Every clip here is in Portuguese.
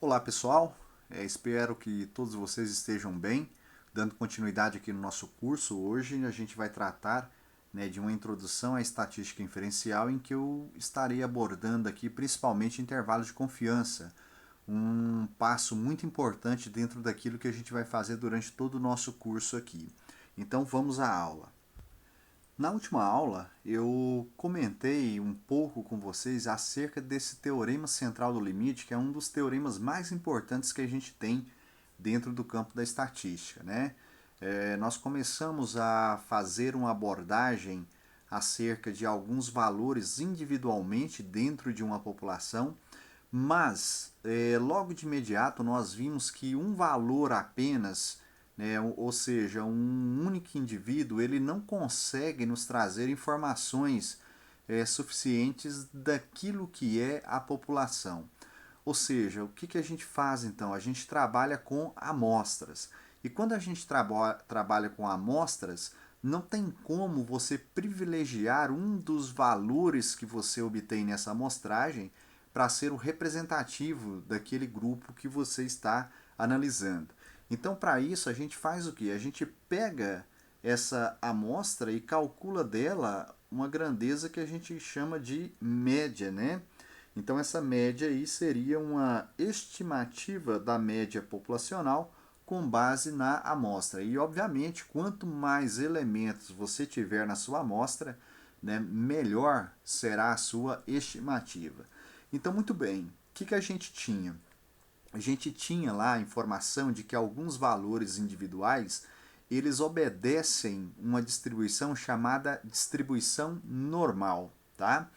Olá pessoal, espero que todos vocês estejam bem. Dando continuidade aqui no nosso curso, hoje a gente vai tratar, de uma introdução à estatística inferencial em que eu estarei abordando aqui principalmente intervalos de confiança, um passo muito importante dentro daquilo que a gente vai fazer durante todo o nosso curso aqui. Então vamos à aula. Na última aula, eu comentei um pouco com vocês acerca desse teorema central do limite, que é um dos teoremas mais importantes que a gente tem dentro do campo da estatística, né? Nós começamos a fazer uma abordagem acerca de alguns valores individualmente dentro de uma população, mas logo de imediato nós vimos que um valor apenas, ou seja, um único indivíduo, ele não consegue nos trazer informações suficientes daquilo que é a população. Ou seja, o que a gente faz então? A gente trabalha com amostras. E quando a gente trabalha com amostras, não tem como você privilegiar um dos valores que você obtém nessa amostragem para ser o representativo daquele grupo que você está analisando. Então, para isso, a gente faz o que? A gente pega essa amostra e calcula dela uma grandeza que a gente chama de média, né? Então, essa média aí seria uma estimativa da média populacional com base na amostra. E, obviamente, quanto mais elementos você tiver na sua amostra, né, melhor será a sua estimativa. Então, muito bem, o que a gente tinha? A gente tinha lá a informação de que alguns valores individuais eles obedecem uma distribuição chamada distribuição normal, tá?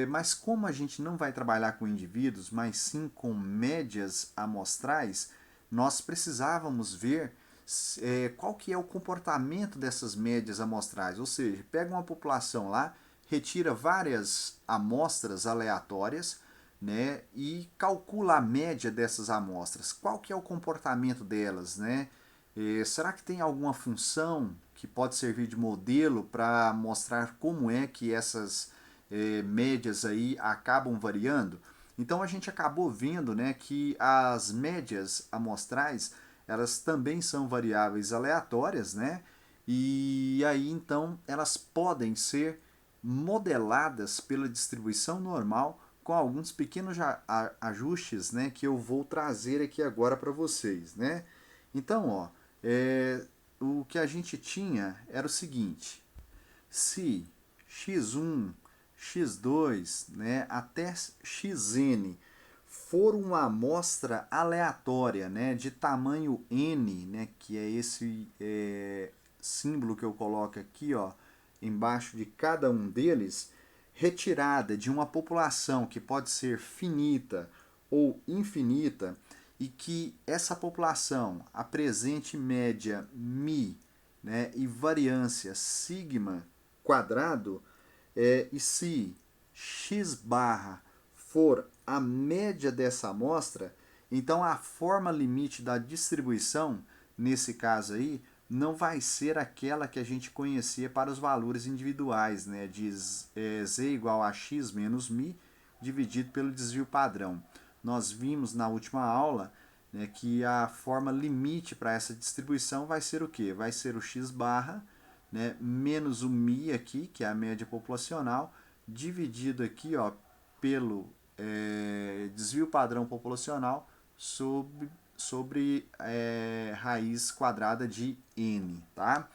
Mas como a gente não vai trabalhar com indivíduos, mas sim com médias amostrais, nós precisávamos ver qual que é o comportamento dessas médias amostrais. Ou seja, pega uma população lá, retira várias amostras aleatórias, né, e calcula a média dessas amostras. Qual que é o comportamento delas, né? Será que tem alguma função que pode servir de modelo para mostrar como é que essas médias aí acabam variando? Então a gente acabou vendo, né, que as médias amostrais elas também são variáveis aleatórias, né? E aí então elas podem ser modeladas pela distribuição normal com alguns pequenos ajustes, né, que eu vou trazer aqui agora para vocês, né? Então, ó, o que a gente tinha era o seguinte: se x1, x2, né, até xn for uma amostra aleatória, né, de tamanho n, né, que é esse símbolo que eu coloco aqui, ó, embaixo de cada um deles, retirada de uma população que pode ser finita ou infinita e que essa população apresente média mi, né, e variância sigma quadrado, e se x barra for a média dessa amostra, então a forma limite da distribuição, nesse caso aí, não vai ser aquela que a gente conhecia para os valores individuais, né, de z igual a x menos mi dividido pelo desvio padrão. Nós vimos na última aula, né, que a forma limite para essa distribuição vai ser o quê? Vai ser o x barra, né, menos o mi aqui, que é a média populacional, dividido aqui, ó, pelo desvio padrão populacional sobre raiz quadrada de n, tá?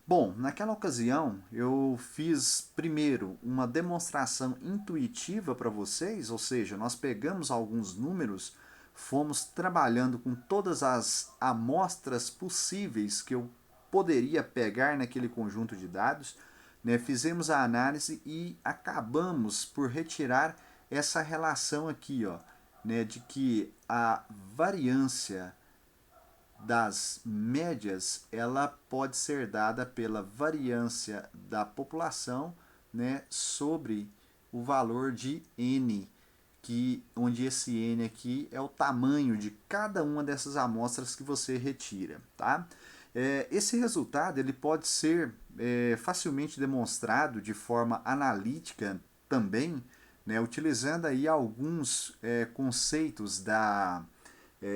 Bom, naquela ocasião eu fiz primeiro uma demonstração intuitiva para vocês, ou seja, nós pegamos alguns números, fomos trabalhando com todas as amostras possíveis que eu poderia pegar naquele conjunto de dados, né? Fizemos a análise e acabamos por retirar essa relação aqui, ó, né, de que a variância das médias ela pode ser dada pela variância da população, né, sobre o valor de n, onde esse n aqui é o tamanho de cada uma dessas amostras que você retira, tá? Esse resultado ele pode ser facilmente demonstrado de forma analítica também, né, utilizando aí alguns conceitos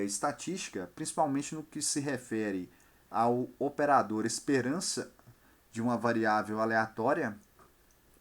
estatística, principalmente no que se refere ao operador esperança de uma variável aleatória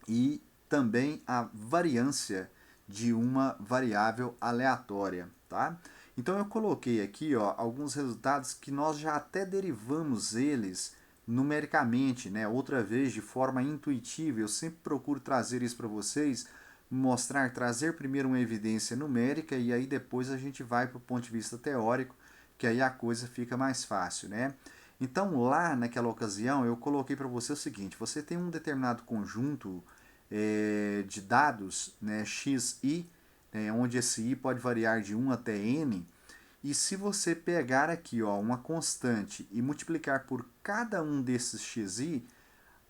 e também a variância de uma variável aleatória, tá? Então eu coloquei aqui, ó, alguns resultados que nós já até derivamos eles numericamente, né? Outra vez de forma intuitiva. Eu sempre procuro trazer isso para vocês, mostrar, trazer primeiro uma evidência numérica e aí depois a gente vai para o ponto de vista teórico, que aí a coisa fica mais fácil, né? Então lá naquela ocasião eu coloquei para você o seguinte: você tem um determinado conjunto de dados, né, xi, onde esse i pode variar de 1 até n, e se você pegar aqui, ó, uma constante e multiplicar por cada um desses xi,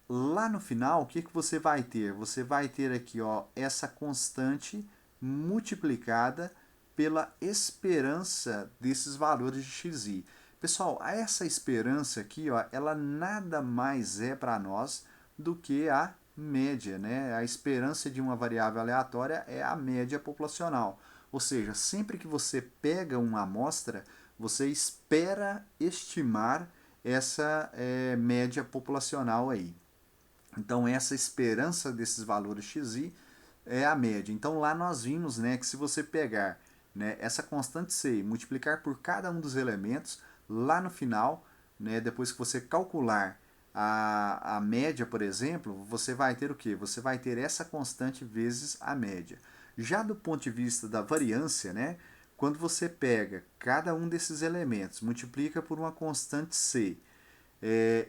lá no final, o que, que você vai ter? Você vai ter aqui, ó, essa constante multiplicada pela esperança desses valores de xi. Pessoal, essa esperança aqui, ó, ela nada mais é para nós do que a média, né? A esperança de uma variável aleatória é a média populacional. Ou seja, sempre que você pega uma amostra, você espera estimar essa média populacional aí. Então, essa esperança desses valores xi é a média. Então, lá nós vimos, né, que se você pegar, né, essa constante c e multiplicar por cada um dos elementos, lá no final, né, depois que você calcular a média, por exemplo, você vai ter o quê? Você vai ter essa constante vezes a média. Já do ponto de vista da variância, né, quando você pega cada um desses elementos, multiplica por uma constante c,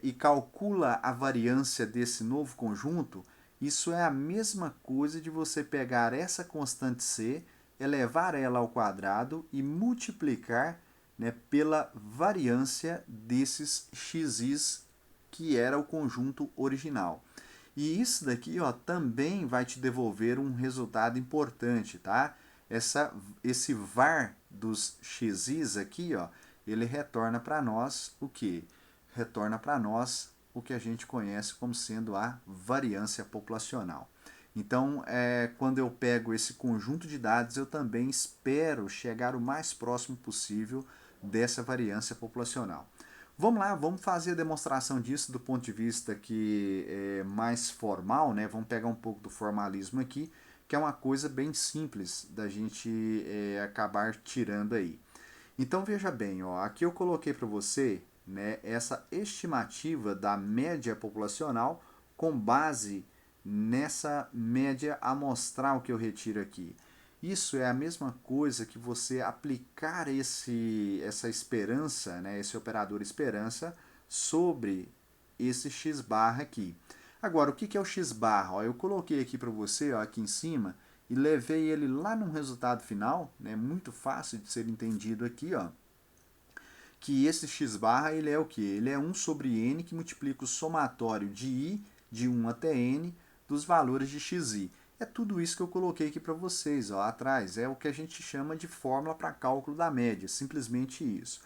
e calcula a variância desse novo conjunto, isso é a mesma coisa de você pegar essa constante c, elevar ela ao quadrado e multiplicar, né, pela variância desses xis que era o conjunto original. E isso daqui, ó, também vai te devolver um resultado importante, tá? Esse var dos xis aqui, ó, ele retorna para nós o quê? Retorna para nós o que a gente conhece como sendo a variância populacional. Então, quando eu pego esse conjunto de dados, eu também espero chegar o mais próximo possível dessa variância populacional. Vamos lá, vamos fazer a demonstração disso do ponto de vista que é mais formal, né? Vamos pegar um pouco do formalismo aqui, que é uma coisa bem simples da gente acabar tirando aí. Então veja bem, ó, aqui eu coloquei para você, né, essa estimativa da média populacional com base nessa média amostral que eu retiro aqui. Isso é a mesma coisa que você aplicar essa esperança, né, esse operador esperança, sobre esse x barra aqui. Agora, o que é o x barra? Ó, eu coloquei aqui para você, ó, aqui em cima, e levei ele lá no resultado final, né, muito fácil de ser entendido aqui, ó, que esse x barra ele é o que? Ele é 1 sobre n que multiplica o somatório de i, de 1 até n, dos valores de xi. É tudo isso que eu coloquei aqui para vocês, ó, atrás. É o que a gente chama de fórmula para cálculo da média, simplesmente isso.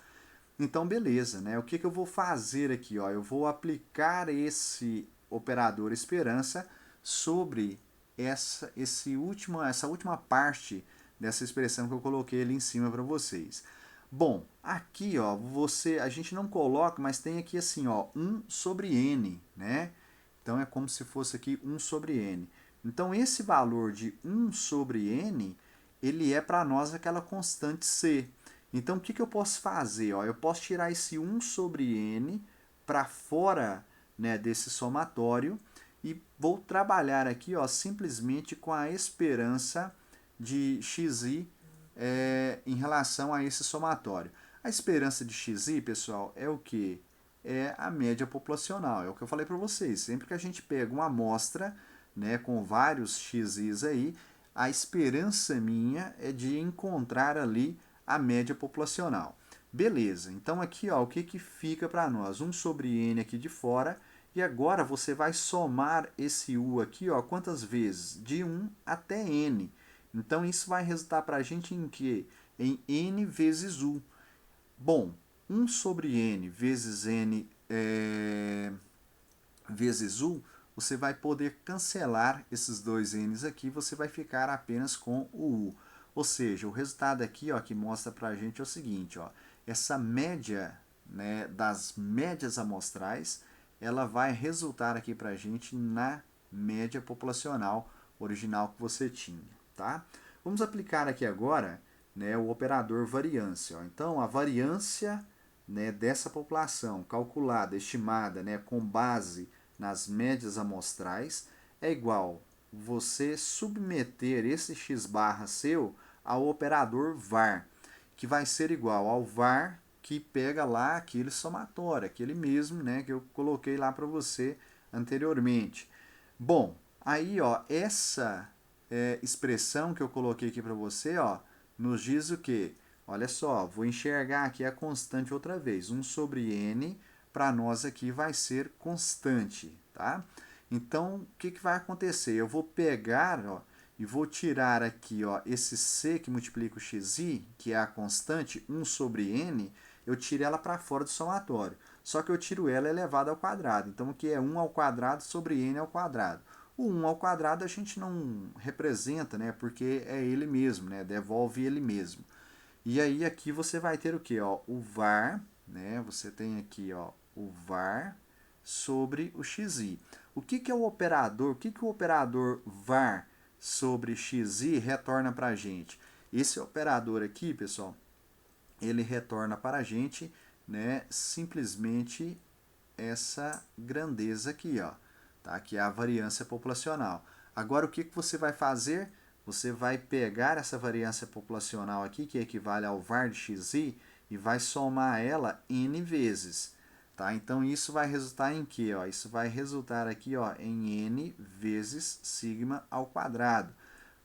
Então, beleza, né? O que, que eu vou fazer aqui? Ó? Eu vou aplicar esse operador esperança sobre essa última parte dessa expressão que eu coloquei ali em cima para vocês. Bom, aqui, ó, a gente não coloca, mas tem aqui assim, ó, 1 sobre n, né? Então é como se fosse aqui 1 sobre n. Então esse valor de 1 sobre n, ele é para nós aquela constante c. Então o que, que eu posso fazer? Ó, eu posso tirar esse 1 sobre n para fora, né, desse somatório e vou trabalhar aqui, ó, simplesmente com a esperança de xi em relação a esse somatório. A esperança de xi, pessoal, é o que? É a média populacional. É o que eu falei para vocês. Sempre que a gente pega uma amostra, né, com vários xis aí, a esperança minha é de encontrar ali a média populacional. Beleza, então aqui, ó, o que, que fica para nós? 1 sobre n aqui de fora, e agora você vai somar esse u aqui, ó, quantas vezes? De 1 até n. Então isso vai resultar para a gente em quê? Em n vezes u. Bom, 1 sobre n vezes n vezes u, você vai poder cancelar esses dois n's aqui, você vai ficar apenas com o u. Ou seja, o resultado aqui, ó, que mostra para a gente é o seguinte, ó, essa média, né, das médias amostrais, ela vai resultar aqui para a gente na média populacional original que você tinha, tá? Vamos aplicar aqui agora, né, o operador variância. Ó. Então, a variância, né, dessa população calculada, estimada, né, com base nas médias amostrais, é igual você submeter esse x barra seu ao operador var, que vai ser igual ao var que pega lá aquele somatório, aquele mesmo, né, que eu coloquei lá para você anteriormente. Bom, aí, ó, essa expressão que eu coloquei aqui para você, ó, nos diz o quê? Olha só, vou enxergar aqui a constante outra vez. 1 sobre n, para nós aqui vai ser constante, tá? Então, o que vai acontecer? Eu vou pegar, ó, e vou tirar aqui, ó, esse c que multiplica o xi, que é a constante, 1 sobre n, eu tiro ela para fora do somatório. Só que eu tiro ela elevada ao quadrado. Então, o que é 1 ao quadrado sobre n ao quadrado? O 1 ao quadrado a gente não representa, né? Porque é ele mesmo, né? Devolve ele mesmo. E aí aqui você vai ter o que? Ó, o var, né? Você tem aqui, ó, o var sobre o xi. O que é o operador? O que o operador var sobre xi retorna para a gente? Esse operador aqui, pessoal, ele retorna para a gente, né, simplesmente essa grandeza aqui, ó, tá? Que é a variância populacional. Agora, o que você vai fazer? Você vai pegar essa variância populacional aqui, que equivale ao var de xi, e vai somar ela n vezes. Tá? Então, isso vai resultar em quê? Ó? Isso vai resultar aqui, ó, em n vezes sigma ao quadrado.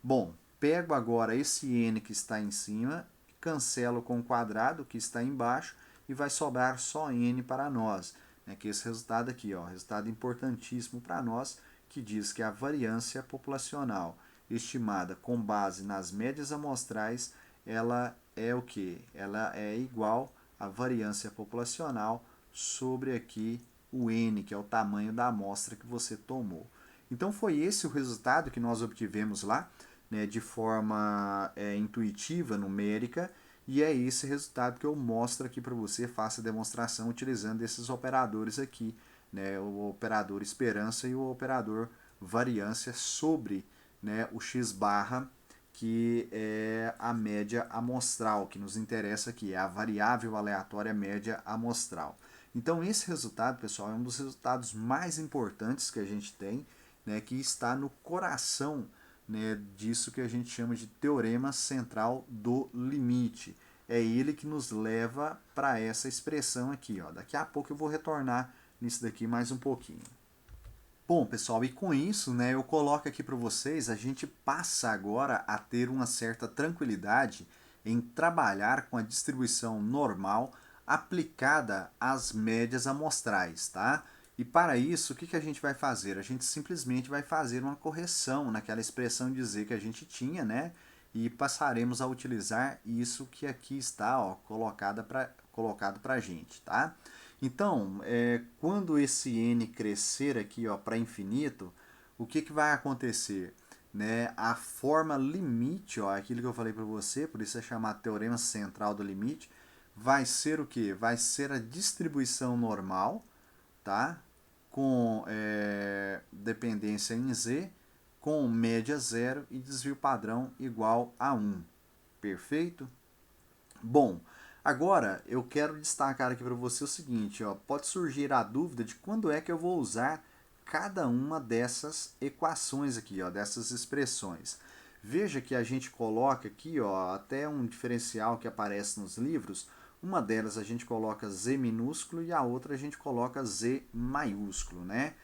Bom, pego agora esse n que está em cima, cancelo com o quadrado que está embaixo e vai sobrar só n para nós. Né? Que esse resultado aqui, ó, resultado importantíssimo para nós, que diz que a variância populacional estimada com base nas médias amostrais, ela é o que? Ela é igual à variância populacional sobre aqui o n, que é o tamanho da amostra que você tomou. Então foi esse o resultado que nós obtivemos lá, né, de forma intuitiva, numérica, e é esse resultado que eu mostro aqui para você, faço a demonstração utilizando esses operadores aqui, né, o operador esperança e o operador variância sobre, né, o x barra, que é a média amostral, que nos interessa aqui, é a variável aleatória média amostral. Então esse resultado, pessoal, é um dos resultados mais importantes que a gente tem, né, que está no coração, né, disso que a gente chama de teorema central do limite. É ele que nos leva para essa expressão aqui. Ó. Daqui a pouco eu vou retornar nisso daqui mais um pouquinho. Bom, pessoal, e com isso, né, eu coloco aqui para vocês, a gente passa agora a ter uma certa tranquilidade em trabalhar com a distribuição normal aplicada às médias amostrais, tá? E para isso, o que a gente vai fazer? A gente simplesmente vai fazer uma correção naquela expressão de z que a gente tinha, né? E passaremos a utilizar isso que aqui está, ó, colocado para a gente, tá? Então, quando esse n crescer aqui para infinito, o que vai acontecer? Né? A forma limite, ó, aquilo que eu falei para você, por isso é chamado teorema central do limite, vai ser o que? Vai ser a distribuição normal, tá? Com dependência em z, com média zero e desvio padrão igual a 1. Perfeito? Bom, agora eu quero destacar aqui para você o seguinte, ó, pode surgir a dúvida de quando é que eu vou usar cada uma dessas equações aqui, ó, dessas expressões. Veja que a gente coloca aqui, ó, até um diferencial que aparece nos livros, uma delas a gente coloca z minúsculo e a outra a gente coloca z maiúsculo, né?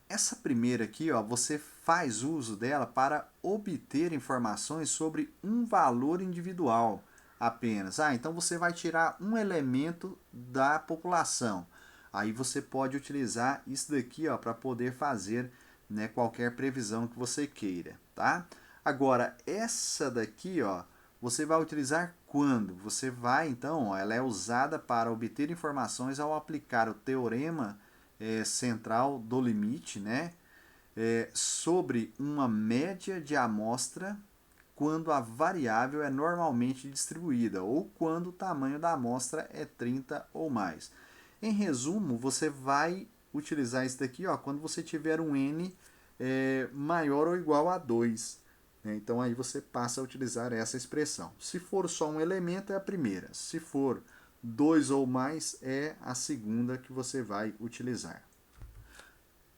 Essa primeira aqui, ó, você faz uso dela para obter informações sobre um valor individual apenas. Então você vai tirar um elemento da população. Aí você pode utilizar isso daqui para poder fazer, né, qualquer previsão que você queira, tá? Agora, essa daqui, ó, você vai utilizar quando? Você vai, então, ó, ela é usada para obter informações ao aplicar o teorema central do limite, né? sobre uma média de amostra quando a variável é normalmente distribuída ou quando o tamanho da amostra é 30 ou mais. Em resumo, você vai utilizar isso daqui quando você tiver um n maior ou igual a 2. Né? Então aí você passa a utilizar essa expressão. Se for só um elemento, é a primeira. Se for 2 ou mais, é a segunda que você vai utilizar.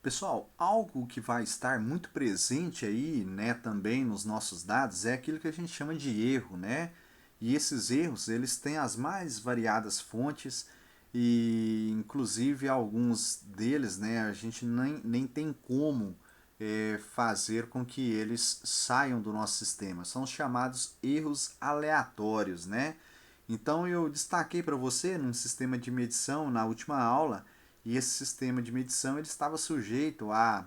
Pessoal, algo que vai estar muito presente aí, né, também nos nossos dados é aquilo que a gente chama de erro, né? E esses erros, eles têm as mais variadas fontes e, inclusive, alguns deles, né, a gente nem tem como fazer com que eles saiam do nosso sistema. São os chamados erros aleatórios, né? Então, eu destaquei para você num sistema de medição na última aula. E esse sistema de medição ele estava sujeito a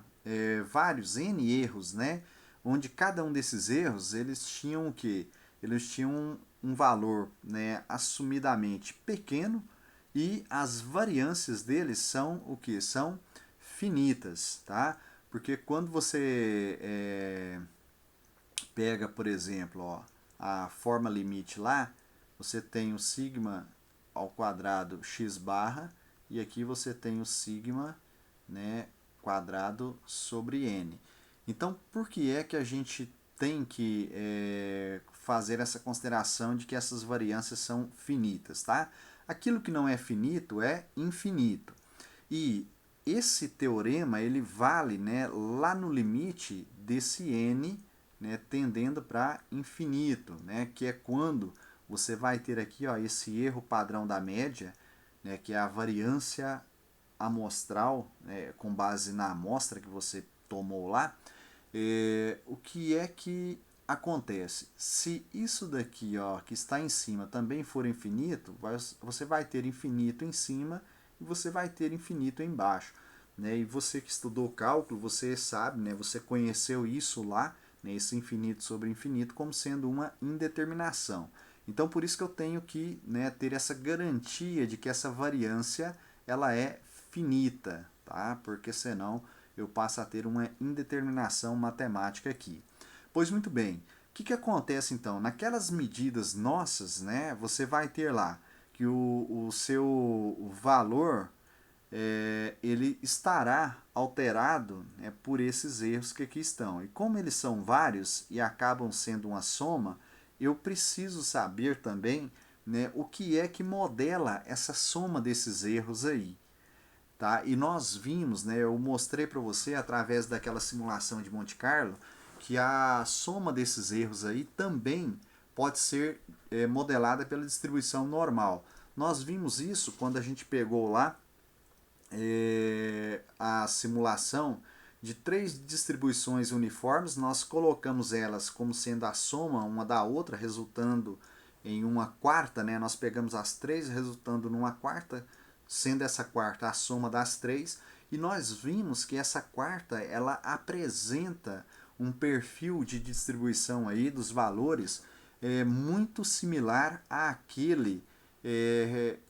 vários N erros, né? Onde cada um desses erros eles tinham o quê? Eles tinham um valor, né, assumidamente pequeno e as variâncias deles são o que? São finitas, tá? Porque quando você pega, por exemplo, a forma limite lá, você tem o sigma ao quadrado x barra e aqui você tem o sigma, né, quadrado sobre n. Então, por que é que a gente tem que fazer essa consideração de que essas variâncias são finitas, tá? Aquilo que não é finito é infinito. E esse teorema ele vale, né, lá no limite desse n, né, tendendo para infinito, né, que é quando você vai ter aqui esse erro padrão da média, né, que é a variância amostral, né, com base na amostra que você tomou lá. O que é que acontece? Se isso daqui que está em cima também for infinito, você vai ter infinito em cima e você vai ter infinito embaixo. Né? E você que estudou cálculo, você sabe, né? Você conheceu isso lá, né? Esse infinito sobre infinito, como sendo uma indeterminação. Então, por isso que eu tenho que, né, ter essa garantia de que essa variância ela é finita, tá? Porque senão eu passo a ter uma indeterminação matemática aqui. Pois muito bem, o que acontece então? Naquelas medidas nossas, né, você vai ter lá que o seu valor ele estará alterado, né, por esses erros que aqui estão. E como eles são vários e acabam sendo uma soma, eu preciso saber também, né, o que é que modela essa soma desses erros aí. Tá? E nós vimos, né, eu mostrei para você através daquela simulação de Monte Carlo, que a soma desses erros aí também pode ser modelada pela distribuição normal. Nós vimos isso quando a gente pegou lá a simulação de 3 distribuições uniformes, nós colocamos elas como sendo a soma uma da outra, resultando em uma quarta, né? Nós pegamos as 3 resultando numa quarta, sendo essa quarta a soma das 3, e nós vimos que essa quarta ela apresenta um perfil de distribuição aí dos valores muito similar àquele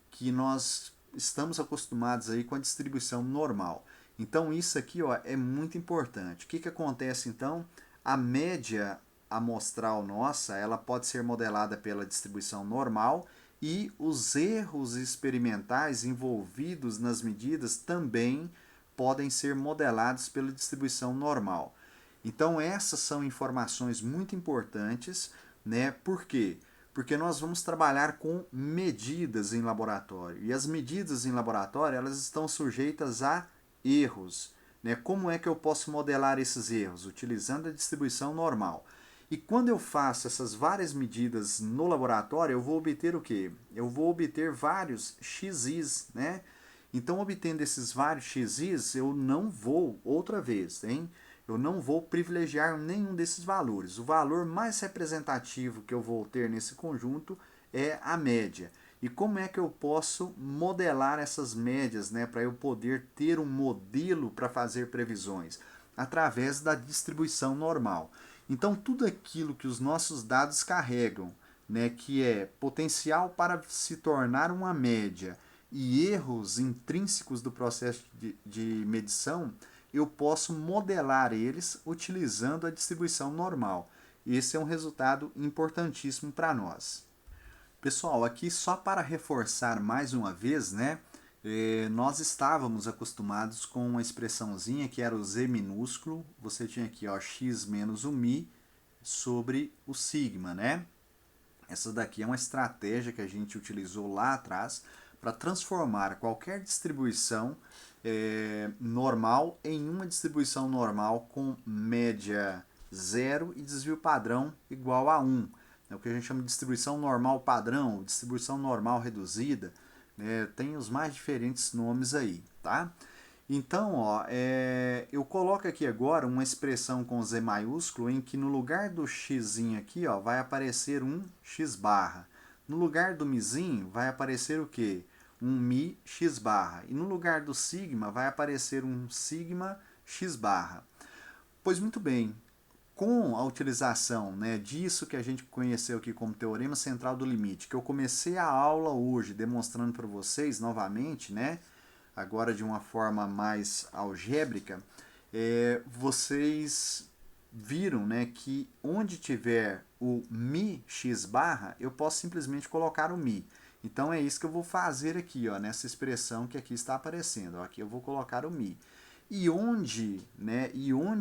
que nós estamos acostumados aí com a distribuição normal. Então isso aqui é muito importante. O que acontece então? A média amostral nossa ela pode ser modelada pela distribuição normal e os erros experimentais envolvidos nas medidas também podem ser modelados pela distribuição normal. Então essas são informações muito importantes, né? Por quê? Porque nós vamos trabalhar com medidas em laboratório. E as medidas em laboratório, elas estão sujeitas a erros. Né? Como é que eu posso modelar esses erros? Utilizando a distribuição normal. E quando eu faço essas várias medidas no laboratório, eu vou obter o quê? Eu vou obter vários xis, né? Então, obtendo esses vários xis, eu não vou, outra vez, hein? Eu não vou privilegiar nenhum desses valores. O valor mais representativo que eu vou ter nesse conjunto é a média. E como é que eu posso modelar essas médias, né, para eu poder ter um modelo para fazer previsões? Através da distribuição normal. Então, tudo aquilo que os nossos dados carregam, né, que é potencial para se tornar uma média e erros intrínsecos do processo de medição, eu posso modelar eles utilizando a distribuição normal. Esse é um resultado importantíssimo para nós. Pessoal, aqui só para reforçar mais uma vez, né? Nós estávamos acostumados com uma expressãozinha que era o Z minúsculo. Você tinha aqui, ó, x menos o mi sobre o sigma, né? Essa daqui é uma estratégia que a gente utilizou lá atrás para transformar qualquer distribuição normal em uma distribuição normal com média zero e desvio padrão igual a 1. É o que a gente chama de distribuição normal padrão, distribuição normal reduzida, né? Tem os mais diferentes nomes aí, tá? Então, ó, eu coloco aqui agora uma expressão com Z maiúsculo em que no lugar do x aqui, ó, vai aparecer um x barra. No lugar do mizinho vai aparecer o quê? Um mi x barra. E no lugar do sigma vai aparecer um sigma x barra. Pois muito bem, com a utilização, né, disso que a gente conheceu aqui como teorema central do limite, que eu comecei a aula hoje demonstrando para vocês novamente, né, agora de uma forma mais algébrica, vocês viram, né, que onde tiver o mi x barra, eu posso simplesmente colocar o mi. Então é isso que eu vou fazer aqui, ó, nessa expressão que aqui está aparecendo. Ó, aqui eu vou colocar o mi. E onde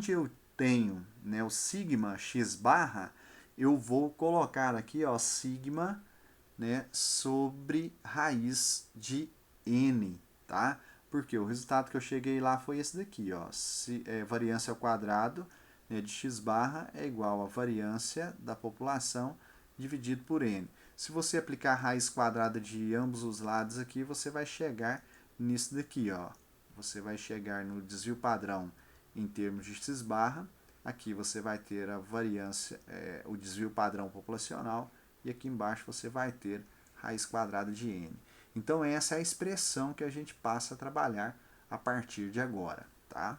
eu tenho, né, o sigma x barra, eu vou colocar aqui, ó, sigma, né, sobre raiz de n, tá? Porque o resultado que eu cheguei lá foi esse daqui, ó. Variância ao quadrado, né, de x barra é igual a variância da população dividido por n. Se você aplicar a raiz quadrada de ambos os lados aqui, você vai chegar nisso daqui, ó. Você vai chegar no desvio padrão em termos de x barra. Aqui você vai ter a variância, o desvio padrão populacional, e aqui embaixo você vai ter raiz quadrada de n. Então essa é a expressão que a gente passa a trabalhar a partir de agora, tá?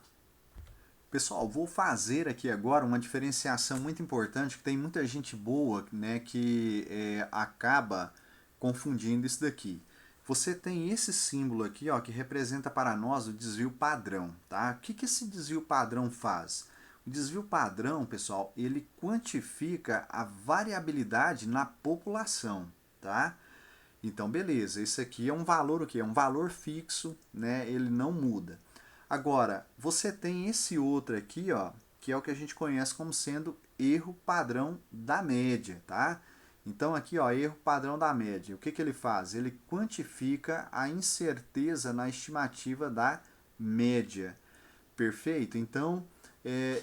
Pessoal, vou fazer aqui agora uma diferenciação muito importante, que tem muita gente boa, né, que acaba confundindo isso daqui. Você tem esse símbolo aqui, ó, que representa para nós o desvio padrão, tá? O que esse desvio padrão faz? O desvio padrão, pessoal, ele quantifica a variabilidade na população, tá? Então, beleza, esse aqui é um valor, o quê? É um valor fixo, né? Ele não muda. Agora, você tem esse outro aqui, ó, que é o que a gente conhece como sendo erro padrão da média, tá? Então, aqui, ó, erro padrão da média. O que ele faz? Ele quantifica a incerteza na estimativa da média. Perfeito? Então,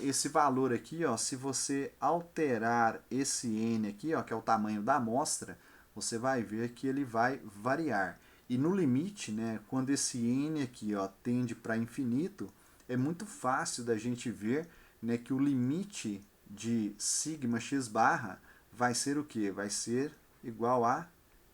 esse valor aqui, ó, se você alterar esse n aqui, ó, que é o tamanho da amostra, você vai ver que ele vai variar. E no limite, né, quando esse n aqui, ó, tende para infinito, é muito fácil da gente ver, né, que o limite de sigma x barra vai ser o quê? Vai ser igual a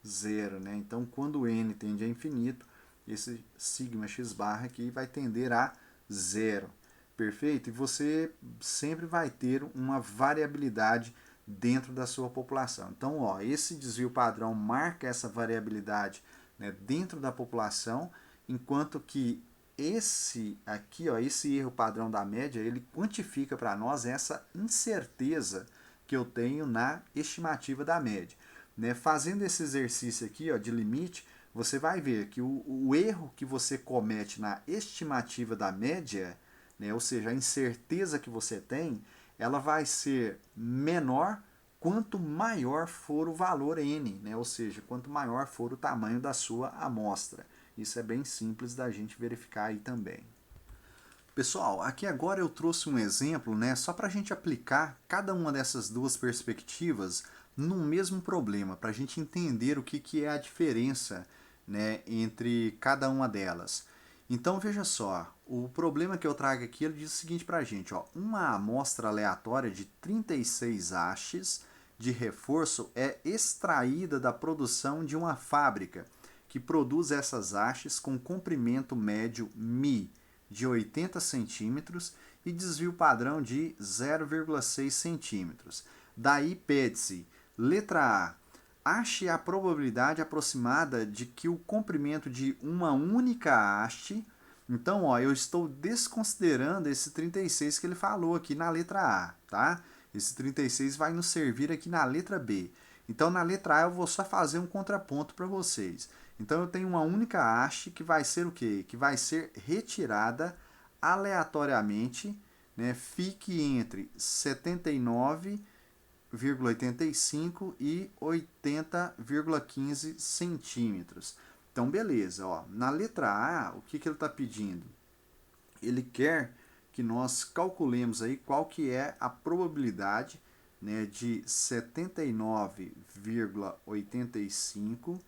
zero, né? Então, quando o n tende a infinito, esse sigma x barra aqui vai tender a zero. Perfeito? E você sempre vai ter uma variabilidade dentro da sua população. Então, ó, esse desvio padrão marca essa variabilidade, né, dentro da população, enquanto que esse aqui, ó, esse erro padrão da média, ele quantifica para nós essa incerteza que eu tenho na estimativa da média. Né? Fazendo esse exercício aqui, ó, de limite, você vai ver que o erro que você comete na estimativa da média, né, ou seja, a incerteza que você tem, ela vai ser menor quanto maior for o valor n, né, ou seja, quanto maior for o tamanho da sua amostra. Isso é bem simples da gente verificar aí também. Pessoal, aqui agora eu trouxe um exemplo, né, só para a gente aplicar cada uma dessas duas perspectivas no mesmo problema, para a gente entender o que é a diferença, né, entre cada uma delas. Então veja só, o problema que eu trago aqui ele diz o seguinte para a gente, ó, uma amostra aleatória de 36 hastes de reforço é extraída da produção de uma fábrica que produz essas hastes com comprimento médio μ de 80 centímetros e desvio padrão de 0,6 centímetros. Daí pede-se, letra A, ache a probabilidade aproximada de que o comprimento de uma única haste Então, ó, eu estou desconsiderando esse 36 que ele falou aqui na letra A, tá? Esse 36 vai nos servir aqui na letra B. Então, na letra A eu vou só fazer um contraponto para vocês. Então, eu tenho uma única haste que vai ser o quê? Que vai ser retirada aleatoriamente, né? Fique entre 79,85 e 80,15 centímetros. Então, beleza. Ó. Na letra A, o que ele está pedindo? Ele quer que nós calculemos aí qual que é a probabilidade, né, de 79,85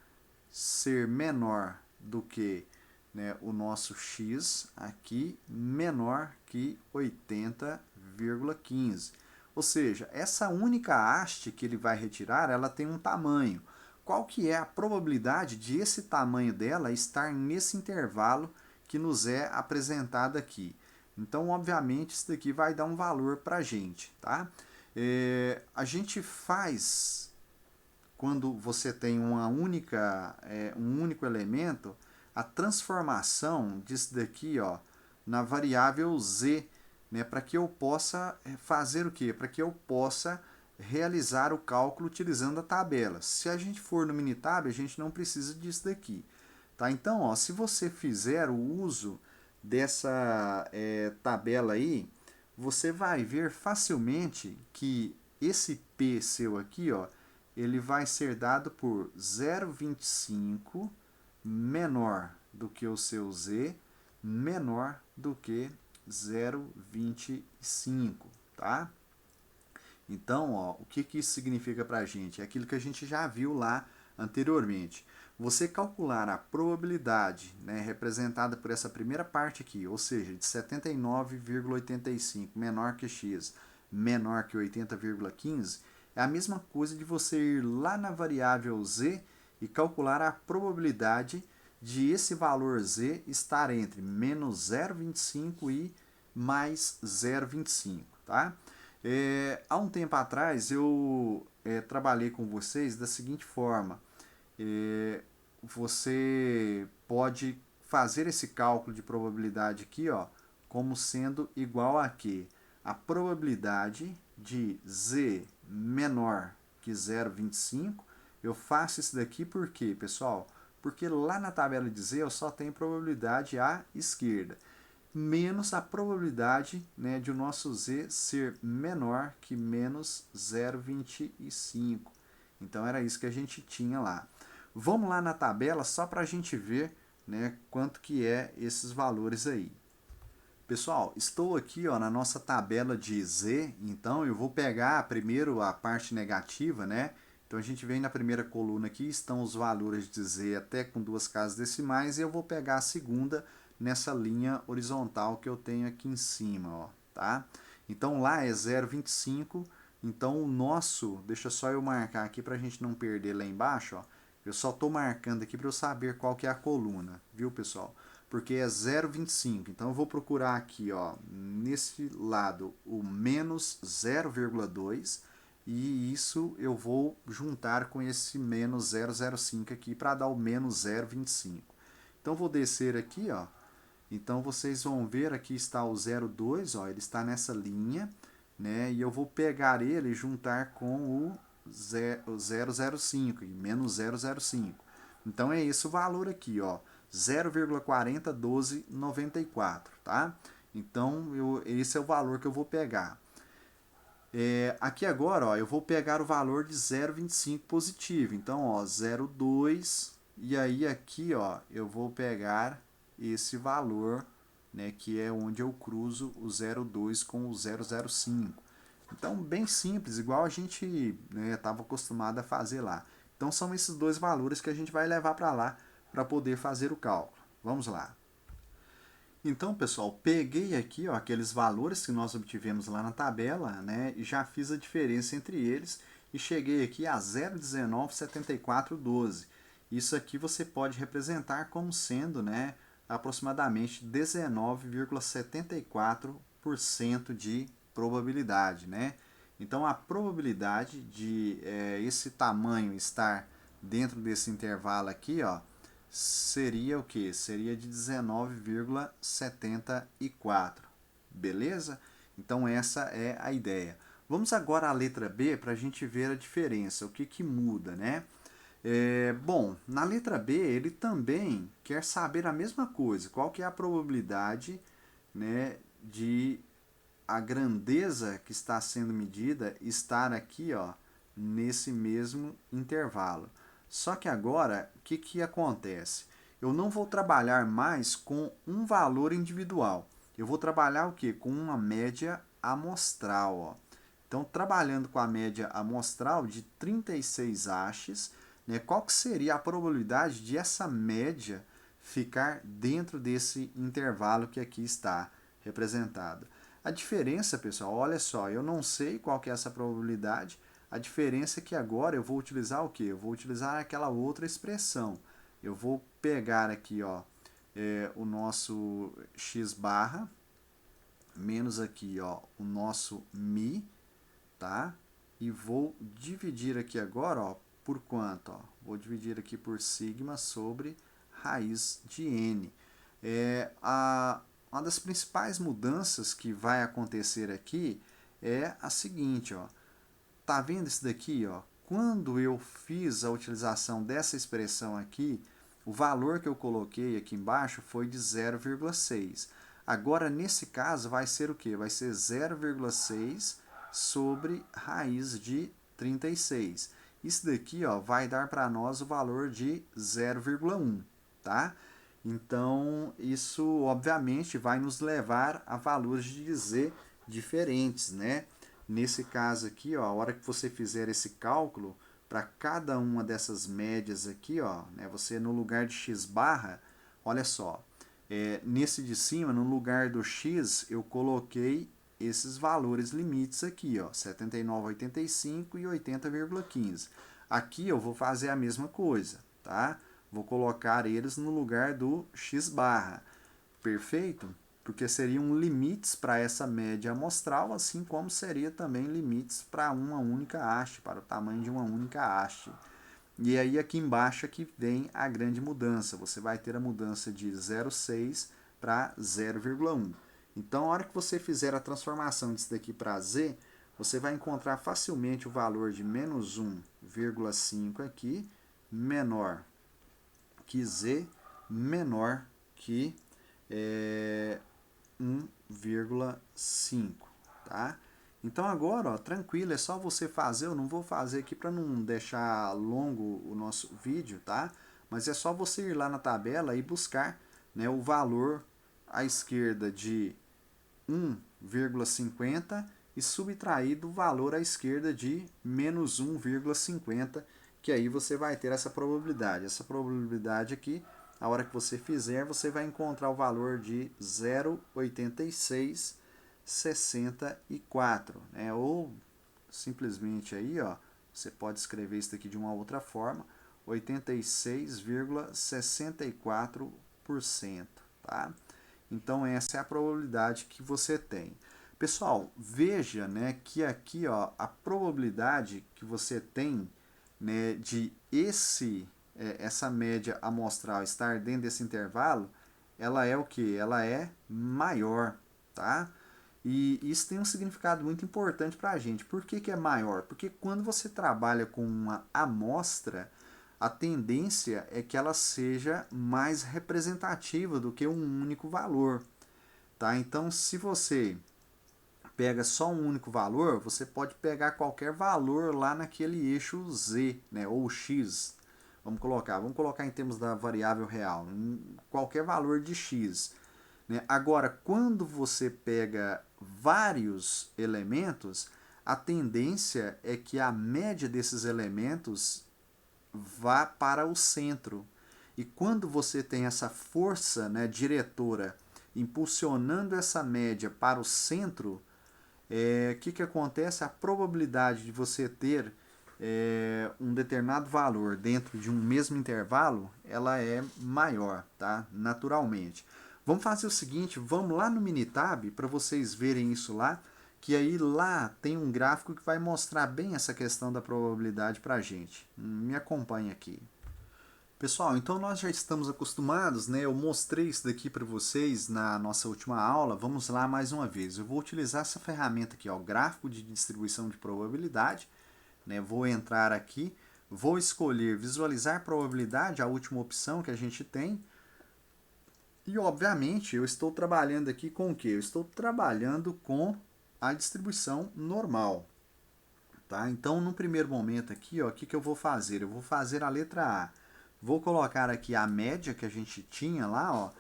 ser menor do que, né, o nosso x aqui, menor que 80,15. Ou seja, essa única haste que ele vai retirar, ela tem um tamanho. Qual que é a probabilidade de esse tamanho dela estar nesse intervalo que nos é apresentado aqui? Então, obviamente, isso daqui vai dar um valor para a gente, tá? A gente faz, quando você tem um único elemento, a transformação disso daqui, ó, na variável z, né, para que eu possa fazer o quê? Para que eu possa realizar o cálculo utilizando a tabela. Se a gente for no Minitab, a gente não precisa disso daqui. Tá? Então, ó, se você fizer o uso dessa tabela aí, você vai ver facilmente que esse P seu aqui, ó, ele vai ser dado por 0,25 menor do que o seu Z, menor do que 0,25, tá? Então, ó, o que isso significa para a gente? É aquilo que a gente já viu lá anteriormente. Você calcular a probabilidade, né, representada por essa primeira parte aqui, ou seja, de 79,85 menor que x, menor que 80,15, é a mesma coisa de você ir lá na variável z e calcular a probabilidade de esse valor z estar entre menos 0,25 e mais 0,25, tá? Há um tempo atrás eu trabalhei com vocês da seguinte forma. Você pode fazer esse cálculo de probabilidade aqui, ó, como sendo igual a quê? A probabilidade de z menor que 0,25. Eu faço isso daqui por quê, pessoal? Porque lá na tabela de z eu só tenho probabilidade à esquerda, menos a probabilidade, né, de o nosso z ser menor que menos 0,25. Então era isso que a gente tinha lá. Vamos lá na tabela só para a gente ver, né, quanto que é esses valores aí. Pessoal, estou aqui, ó, na nossa tabela de z, então eu vou pegar primeiro a parte negativa, né? Então a gente vem na primeira coluna aqui, estão os valores de z até com duas casas decimais, e eu vou pegar a segunda nessa linha horizontal que eu tenho aqui em cima, ó, tá? Então lá é 0,25, então o nosso, deixa só eu marcar aqui para a gente não perder lá embaixo, ó. Eu só estou marcando aqui para eu saber qual que é a coluna, viu, pessoal? Porque é 0,25. Então eu vou procurar aqui, ó, nesse lado o menos 0,2 e isso eu vou juntar com esse menos 0,05 aqui para dar o menos 0,25. Então eu vou descer aqui, ó. Então vocês vão ver aqui está o 0,2, ó, ele está nessa linha, né? E eu vou pegar ele e juntar com o 0,05, menos 0,05. Então é esse o valor aqui, ó, 0,401294, tá? Então esse é o valor que eu vou pegar. Aqui agora, ó, eu vou pegar o valor de 0,25 positivo. Então, ó, 0,2 e aí aqui, ó, eu vou pegar esse valor, né, que é onde eu cruzo o 0,2 com o 0,05. Então, bem simples, igual a gente estava acostumado a fazer lá. Então, são esses dois valores que a gente vai levar para lá para poder fazer o cálculo. Vamos lá. Então, pessoal, peguei aqui, ó, aqueles valores que nós obtivemos lá na tabela, né, e já fiz a diferença entre eles e cheguei aqui a 0,197412. Isso aqui você pode representar como sendo, né, aproximadamente 19,74% de probabilidade, né? Então, a probabilidade de esse tamanho estar dentro desse intervalo aqui, ó, seria o que? Seria de 19,74. Beleza? Então essa é a ideia. Vamos agora à letra B para a gente ver a diferença, o que, que muda, né? Bom, na letra B ele também quer saber a mesma coisa, qual que é a probabilidade, né, de a grandeza que está sendo medida estar aqui, ó, nesse mesmo intervalo. Só que agora, o que, que acontece? Eu não vou trabalhar mais com um valor individual. Eu vou trabalhar o quê? Com uma média amostral. Ó. Então, trabalhando com a média amostral de 36 hastes, né, qual que seria a probabilidade de essa média ficar dentro desse intervalo que aqui está representado? A diferença, pessoal, olha só, eu não sei qual que é essa probabilidade, a diferença é que agora eu vou utilizar o quê? Eu vou utilizar aquela outra expressão. Eu vou pegar aqui, ó, o nosso x barra, menos aqui, ó, o nosso mi, tá? E vou dividir aqui agora, ó, por quanto? Ó? Vou dividir aqui por sigma sobre raiz de n. Uma das principais mudanças que vai acontecer aqui é a seguinte, ó. Tá vendo isso daqui, ó? Quando eu fiz a utilização dessa expressão aqui, o valor que eu coloquei aqui embaixo foi de 0,6. Agora, nesse caso, vai ser o quê? Vai ser 0,6 sobre raiz de 36. Isso daqui, ó, vai dar para nós o valor de 0,1, tá? Então, isso obviamente vai nos levar a valores de Z diferentes, né? Nesse caso aqui, ó, a hora que você fizer esse cálculo, para cada uma dessas médias aqui, ó, né, você no lugar de x barra, olha só, nesse de cima, no lugar do x, eu coloquei esses valores limites aqui, ó, 79,85 e 80,15. Aqui eu vou fazer a mesma coisa, tá? Vou colocar eles no lugar do x barra. Perfeito? Porque seriam limites para essa média amostral, assim como seria também limites para uma única haste, para o tamanho de uma única haste. E aí aqui embaixo aqui vem a grande mudança. Você vai ter a mudança de 0,6 para 0,1. Então, a hora que você fizer a transformação disso daqui para z, você vai encontrar facilmente o valor de menos 1,5 aqui, menor que z, menor que 1,5, tá? Então agora, ó, tranquilo, é só você fazer, eu não vou fazer aqui para não deixar longo o nosso vídeo, tá? Mas é só você ir lá na tabela e buscar, né, o valor à esquerda de 1,50 e subtrair do valor à esquerda de menos 1,50, que aí você vai ter essa probabilidade. Essa probabilidade aqui, a hora que você fizer, você vai encontrar o valor de 0,8664, né? Ou simplesmente aí, ó, você pode escrever isso aqui de uma outra forma, 86,64%, tá? Então essa é a probabilidade que você tem. Pessoal, veja, né, que aqui, ó, a probabilidade que você tem, né, de essa média amostral estar dentro desse intervalo, ela é o que? Ela é maior, tá? E isso tem um significado muito importante para a gente. Por que, que é maior? Porque quando você trabalha com uma amostra, a tendência é que ela seja mais representativa do que um único valor, tá? Então, se você pega só um único valor, você pode pegar qualquer valor lá naquele eixo Z, né, ou X. Vamos colocar em termos da variável real, qualquer valor de X, né? Agora, quando você pega vários elementos, a tendência é que a média desses elementos vá para o centro. E quando você tem essa força, né, diretora impulsionando essa média para o centro, que acontece? A probabilidade de você ter um determinado valor dentro de um mesmo intervalo, ela é maior, tá? Naturalmente. Vamos fazer o seguinte, vamos lá no Minitab para vocês verem isso lá, que aí lá tem um gráfico que vai mostrar bem essa questão da probabilidade para a gente. Me acompanhe aqui. Pessoal, então nós já estamos acostumados, né? Eu mostrei isso daqui para vocês na nossa última aula. Vamos lá mais uma vez. Eu vou utilizar essa ferramenta aqui, ó, gráfico de distribuição de probabilidade, né? Vou entrar aqui, vou escolher visualizar probabilidade, a última opção que a gente tem. E obviamente eu estou trabalhando aqui com o quê? Eu estou trabalhando com a distribuição normal, tá? Então, no primeiro momento aqui, ó, o que que eu vou fazer? Eu vou fazer a letra A. Vou colocar aqui a média que a gente tinha lá, ó,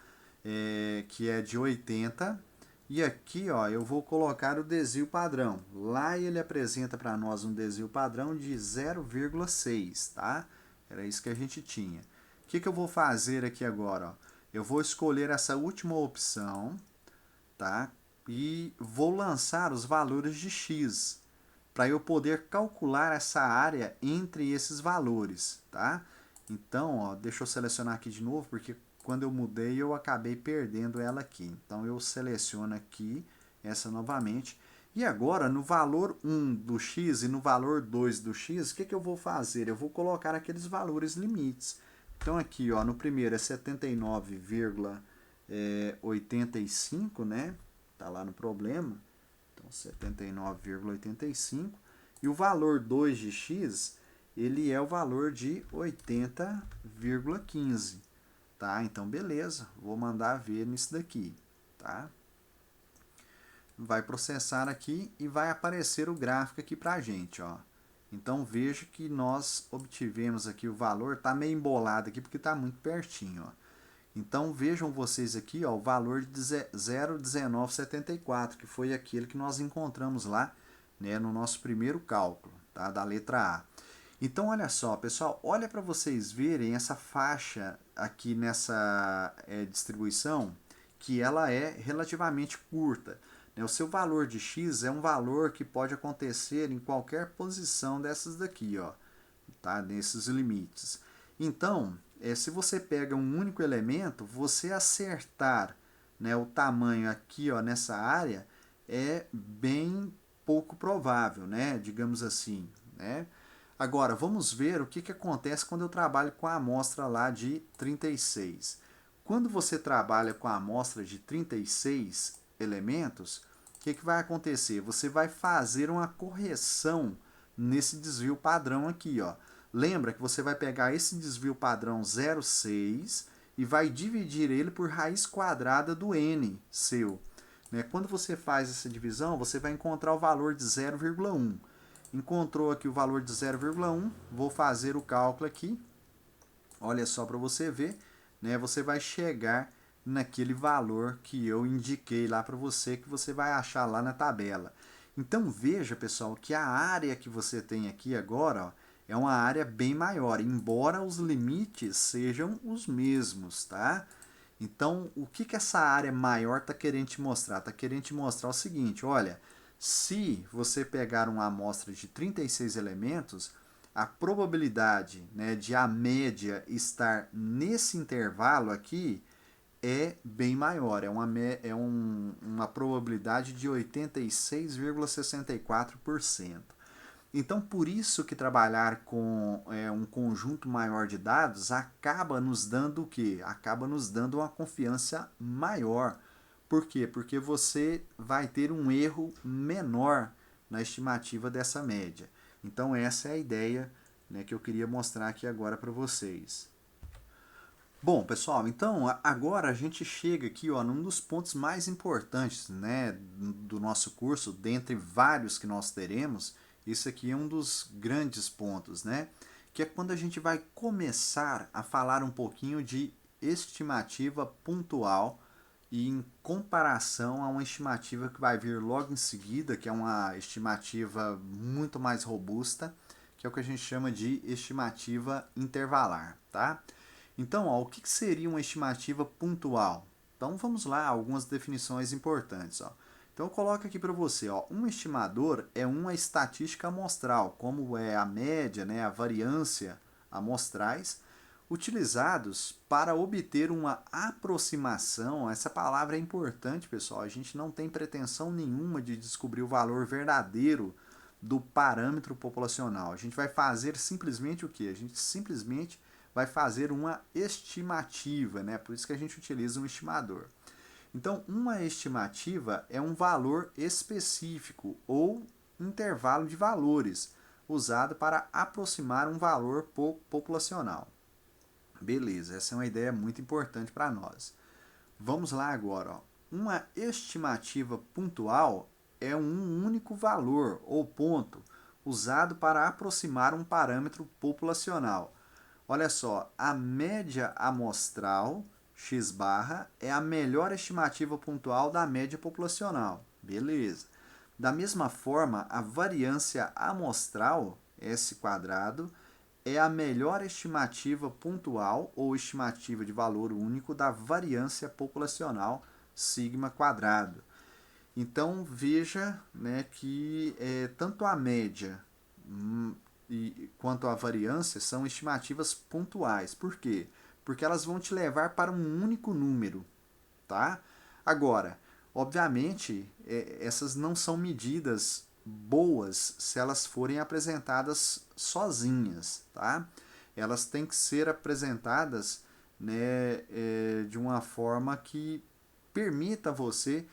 que é de 80. E aqui, ó, eu vou colocar o desvio padrão. Lá ele apresenta para nós um desvio padrão de 0,6, tá? Era isso que a gente tinha. O que que eu vou fazer aqui agora, ó? Eu vou escolher essa última opção, tá? E vou lançar os valores de x para eu poder calcular essa área entre esses valores, tá? Então, ó, deixa eu selecionar aqui de novo, porque quando eu mudei eu acabei perdendo ela aqui. Então eu seleciono aqui essa novamente. E agora, no valor 1 do x e no valor 2 do x, o que que eu vou fazer? Eu vou colocar aqueles valores limites. Então aqui, ó, no primeiro é 79,85, né? Tá lá no problema. Então 79,85. E o valor 2 de x, ele é o valor de 80,15. Tá? Então beleza, vou mandar ver nisso daqui, tá? Vai processar aqui e vai aparecer o gráfico aqui pra gente, ó. Então veja que nós obtivemos aqui o valor, tá meio embolado aqui porque tá muito pertinho, ó. Então vejam vocês aqui, ó, o valor de 0,1974, que foi aquele que nós encontramos lá, né, no nosso primeiro cálculo, tá, da letra A. Então olha só, pessoal, olha para vocês verem essa faixa aqui nessa distribuição, que ela é relativamente curta. Né? O seu valor de x é um valor que pode acontecer em qualquer posição dessas daqui, ó, tá, nesses limites. Então, se você pega um único elemento, você acertar, né, o tamanho aqui, ó, nessa área é bem pouco provável, né, digamos assim, né? Agora, vamos ver o que que acontece quando eu trabalho com a amostra lá de 36. Quando você trabalha com a amostra de 36 elementos, o que que vai acontecer? Você vai fazer uma correção nesse desvio padrão aqui, ó. Lembra que você vai pegar esse desvio padrão 0,6 e vai dividir ele por raiz quadrada do n seu. Né? Quando você faz essa divisão, você vai encontrar o valor de 0,1. Encontrou aqui o valor de 0,1, vou fazer o cálculo aqui. Olha só para você ver, né? Você vai chegar naquele valor que eu indiquei lá para você, que você vai achar lá na tabela. Então veja, pessoal, que a área que você tem aqui agora, ó, é uma área bem maior, embora os limites sejam os mesmos, tá? Então, o que que essa área maior está querendo te mostrar? Está querendo te mostrar o seguinte, olha, se você pegar uma amostra de 36 elementos, a probabilidade, né, de a média estar nesse intervalo aqui é bem maior, uma probabilidade de 86,64%. Então, por isso que trabalhar com um conjunto maior de dados acaba nos dando o quê? Acaba nos dando uma confiança maior. Por quê? Porque você vai ter um erro menor na estimativa dessa média. Então, essa é a ideia, né, que eu queria mostrar aqui agora para vocês. Bom, pessoal, então agora a gente chega aqui, ó, num dos pontos mais importantes, né, do nosso curso, dentre vários que nós teremos. Isso aqui é um dos grandes pontos, né, que é quando a gente vai começar a falar um pouquinho de estimativa pontual e em comparação a uma estimativa que vai vir logo em seguida, que é uma estimativa muito mais robusta, que é o que a gente chama de estimativa intervalar, tá? Então, ó, o que seria uma estimativa pontual? Então, vamos lá, algumas definições importantes. Ó. Então, eu coloco aqui para você, ó, um estimador é uma estatística amostral, como é a média, né, a variância amostrais, utilizados para obter uma aproximação. Essa palavra é importante, pessoal. A gente não tem pretensão nenhuma de descobrir o valor verdadeiro do parâmetro populacional. A gente vai fazer simplesmente o quê? A gente simplesmente vai fazer uma estimativa, né? Por isso que a gente utiliza um estimador. Então, uma estimativa é um valor específico ou intervalo de valores usado para aproximar um valor populacional. Beleza, essa é uma ideia muito importante para nós. Vamos lá agora. Ó. Uma estimativa pontual é um único valor ou ponto usado para aproximar um parâmetro populacional. Olha só, a média amostral x barra é a melhor estimativa pontual da média populacional. Beleza. Da mesma forma, a variância amostral, S quadrado, é a melhor estimativa pontual ou estimativa de valor único da variância populacional, sigma quadrado. Então, veja, né, que tanto a média quanto a variância são estimativas pontuais. Por quê? Porque elas vão te levar para um único número, tá? Agora, obviamente, essas não são medidas boas se elas forem apresentadas sozinhas, tá? Elas têm que ser apresentadas, né, de uma forma que permita você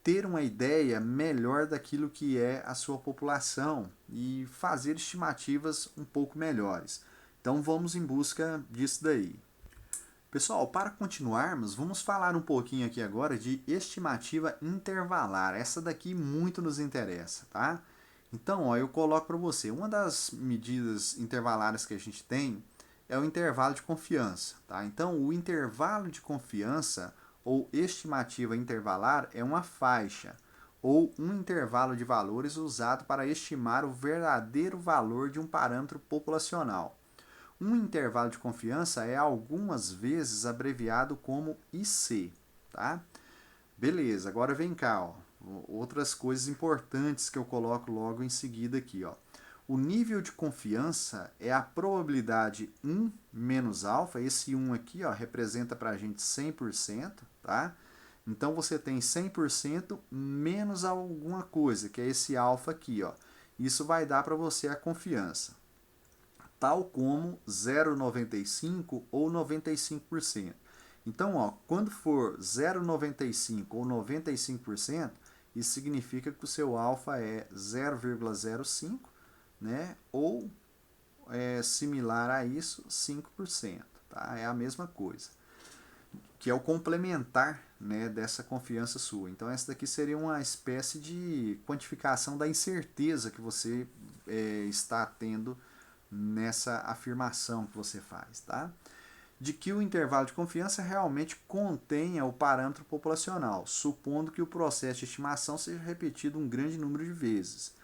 ter uma ideia melhor daquilo que é a sua população e fazer estimativas um pouco melhores. Então vamos em busca disso daí. Pessoal, para continuarmos, vamos falar um pouquinho aqui agora de estimativa intervalar. Essa daqui muito nos interessa, tá? Então, ó, eu coloco para você, uma das medidas intervalares que a gente tem é o intervalo de confiança, tá? Então, o intervalo de confiança ou estimativa intervalar é uma faixa ou um intervalo de valores usado para estimar o verdadeiro valor de um parâmetro populacional. Um intervalo de confiança é algumas vezes abreviado como IC, tá? Beleza, agora vem cá, ó, outras coisas importantes que eu coloco logo em seguida aqui, ó. O nível de confiança é a probabilidade 1 menos alfa, esse 1 aqui, ó, representa para a gente 100%, tá? Então você tem 100% menos alguma coisa, que é esse alfa aqui, ó. Isso vai dar para você a confiança, tal como 0,95 ou 95%. Então, ó, quando for 0,95 ou 95%, isso significa que o seu alfa é 0,05, né? Ou similar a isso, 5%. Tá? É a mesma coisa, que é o complementar, né, dessa confiança sua. Então, essa daqui seria uma espécie de quantificação da incerteza que você está tendo nessa afirmação que você faz, tá? De que o intervalo de confiança realmente contenha o parâmetro populacional, supondo que o processo de estimação seja repetido um grande número de vezes.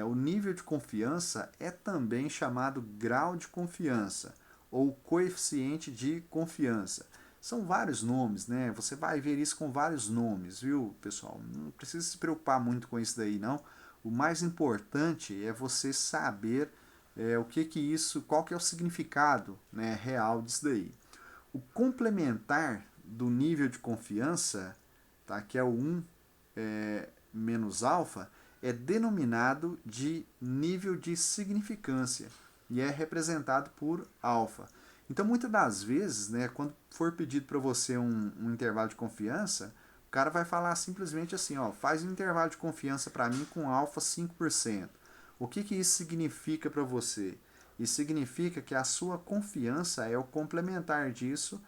O nível de confiança é também chamado grau de confiança ou coeficiente de confiança. São vários nomes, né? Você vai ver isso com vários nomes, viu, pessoal? Não precisa se preocupar muito com isso daí, não. O mais importante é você saber o que isso, qual que é o significado, né, real disso daí. O complementar do nível de confiança, tá, que é o 1 menos alfa, é denominado de nível de significância e é representado por alfa. Então, muitas das vezes, né, quando for pedido para você um intervalo de confiança, o cara vai falar simplesmente assim, ó, faz um intervalo de confiança para mim com alfa 5%. O que isso significa para você? Isso significa que a sua confiança é o complementar disso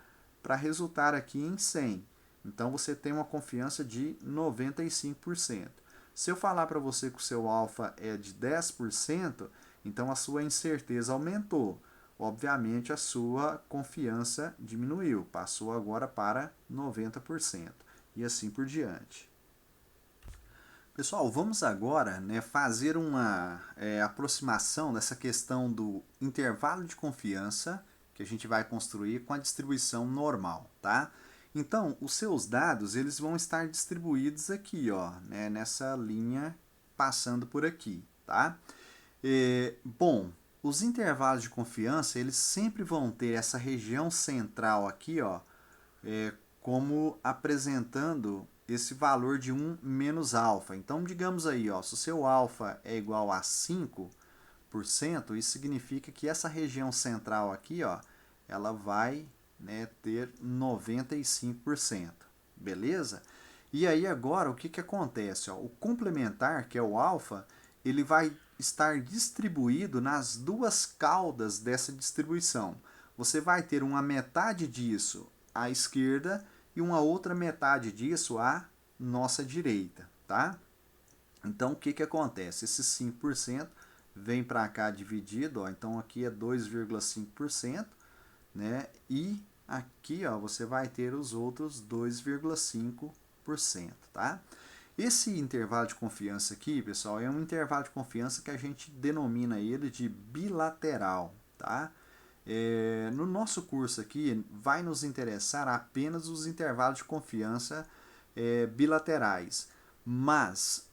para resultar aqui em 100. Então, você tem uma confiança de 95%. Se eu falar para você que o seu alfa é de 10%, então a sua incerteza aumentou. Obviamente, a sua confiança diminuiu, passou agora para 90%. E assim por diante. Pessoal, vamos agora, né, fazer uma aproximação dessa questão do intervalo de confiança que a gente vai construir com a distribuição normal, tá? Então, os seus dados eles vão estar distribuídos aqui, ó, né, nessa linha passando por aqui, tá? Bom, os intervalos de confiança eles sempre vão ter essa região central aqui, ó, como apresentando esse valor de 1 menos alfa. Então, digamos aí, ó, se o seu alfa é igual a 5%, isso significa que essa região central aqui, ó, ela vai, né, ter 95%, beleza? E aí agora o que, que acontece? Ó? O complementar, que é o alfa, ele vai estar distribuído nas duas caudas dessa distribuição. Você vai ter uma metade disso à esquerda e uma outra metade disso à nossa direita, tá? Então o que, que acontece? Esse 5% vem para cá dividido, ó, então aqui é 2,5%, né? E aqui, ó, você vai ter os outros 2,5%, tá? Esse intervalo de confiança aqui, pessoal, é um intervalo de confiança que a gente denomina ele de bilateral, tá? No nosso curso aqui, vai nos interessar apenas os intervalos de confiança bilaterais. Mas,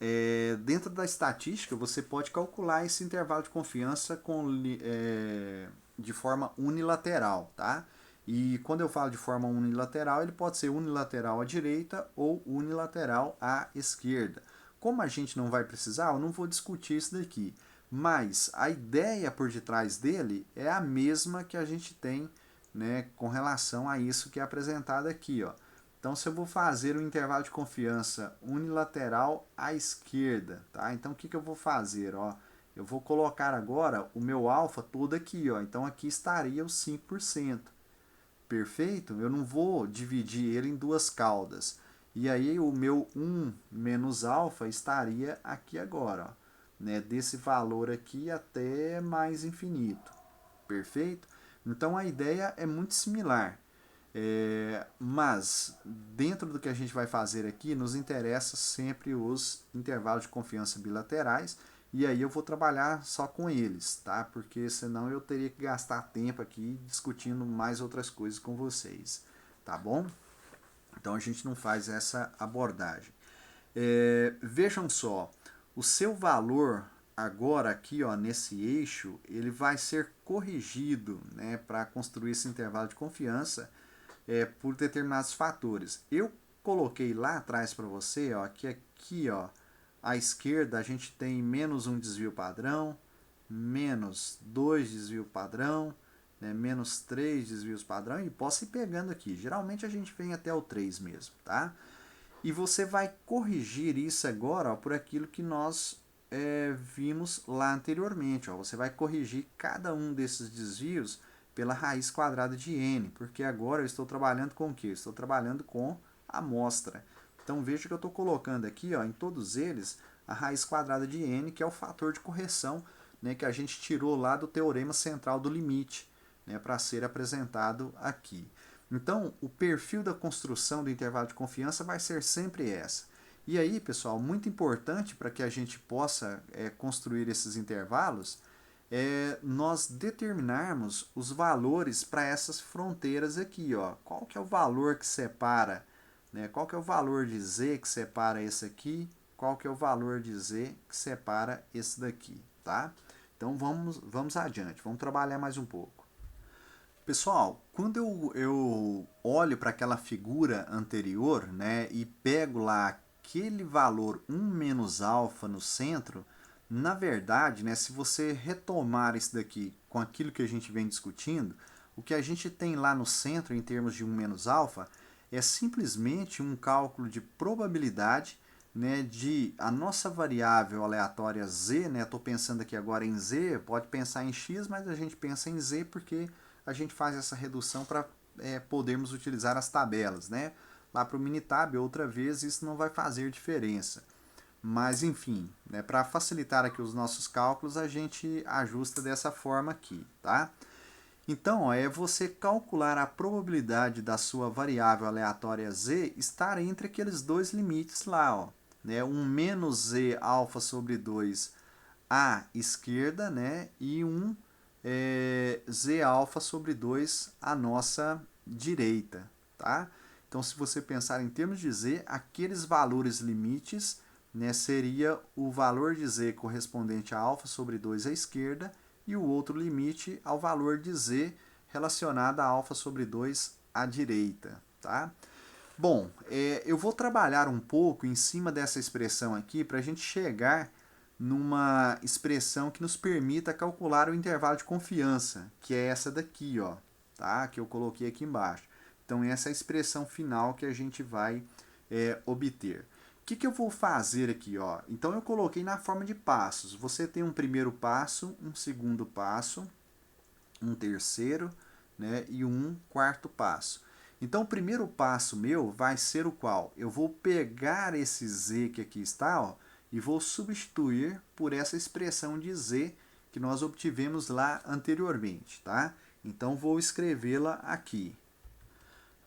dentro da estatística, você pode calcular esse intervalo de confiança de forma unilateral, tá? E quando eu falo de forma unilateral, ele pode ser unilateral à direita ou unilateral à esquerda. Como a gente não vai precisar, eu não vou discutir isso daqui. Mas a ideia por detrás dele é a mesma que a gente tem, né, com relação a isso que é apresentado aqui, ó. Então, se eu vou fazer um intervalo de confiança unilateral à esquerda, tá? Então, o que, que eu vou fazer, ó? Eu vou colocar agora o meu alfa todo aqui, ó. Então, aqui estaria os 5%. Perfeito? Eu não vou dividir ele em duas caudas. E aí, o meu 1 menos alfa estaria aqui agora, ó, né? Desse valor aqui até mais infinito. Perfeito? Então, a ideia é muito similar. Mas dentro do que a gente vai fazer aqui, nos interessa sempre os intervalos de confiança bilaterais, e aí eu vou trabalhar só com eles, tá? Porque senão eu teria que gastar tempo aqui discutindo mais outras coisas com vocês, tá bom? Então a gente não faz essa abordagem. Vejam só, o seu valor agora aqui, ó, nesse eixo, ele vai ser corrigido, né, para construir esse intervalo de confiança por determinados fatores. Eu coloquei lá atrás para você, ó, que aqui, ó, à esquerda a gente tem menos um desvio padrão, menos 2 desvio padrão, né, menos 3 desvios padrão, e posso ir pegando aqui. Geralmente a gente vem até o 3 mesmo, tá? E você vai corrigir isso agora, ó, por aquilo que nós vimos lá anteriormente. Ó. Você vai corrigir cada um desses desvios pela raiz quadrada de n, porque agora eu estou trabalhando com o quê? Estou trabalhando com a amostra. Então veja que eu estou colocando aqui, ó, em todos eles a raiz quadrada de n, que é o fator de correção, né, que a gente tirou lá do teorema central do limite, né, para ser apresentado aqui. Então, o perfil da construção do intervalo de confiança vai ser sempre essa. E aí, pessoal, muito importante para que a gente possa construir esses intervalos nós determinarmos os valores para essas fronteiras aqui, ó. Qual que é o valor que separa, né? Qual que é o valor de z que separa esse aqui? Qual que é o valor de z que separa esse daqui, tá? Então vamos adiante, vamos trabalhar mais um pouco. Pessoal, quando eu olho para aquela figura anterior, né, e pego lá aquele valor 1 menos alfa no centro, na verdade, né, se você retomar isso daqui com aquilo que a gente vem discutindo, o que a gente tem lá no centro em termos de 1 menos alfa é simplesmente um cálculo de probabilidade, né, de a nossa variável aleatória z, né, estou pensando aqui agora em z, pode pensar em x, mas a gente pensa em z porque a gente faz essa redução para podermos utilizar as tabelas, né? Lá para o Minitab, outra vez, isso não vai fazer diferença. Mas, enfim, né, para facilitar aqui os nossos cálculos, a gente ajusta dessa forma aqui, tá? Então, ó, é você calcular a probabilidade da sua variável aleatória z estar entre aqueles dois limites lá, ó, né? Um menos z alfa sobre 2 à esquerda, né? E um z alfa sobre 2 à nossa direita, tá? Então, se você pensar em termos de z, aqueles valores limites, né, seria o valor de z correspondente a alfa sobre 2 à esquerda e o outro limite ao valor de z relacionado a alfa sobre 2 à direita, tá? Bom, eu vou trabalhar um pouco em cima dessa expressão aqui para a gente chegar numa expressão que nos permita calcular o intervalo de confiança, que é essa daqui, ó, tá? Que eu coloquei aqui embaixo. Então, essa é a expressão final que a gente vai obter. O que eu vou fazer aqui? Ó? Então, eu coloquei na forma de passos. Você tem um primeiro passo, um segundo passo, um terceiro, né, e um quarto passo. Então, o primeiro passo meu vai ser o qual? Eu vou pegar esse z que aqui está, ó, e vou substituir por essa expressão de z que nós obtivemos lá anteriormente, tá? Então, vou escrevê-la aqui.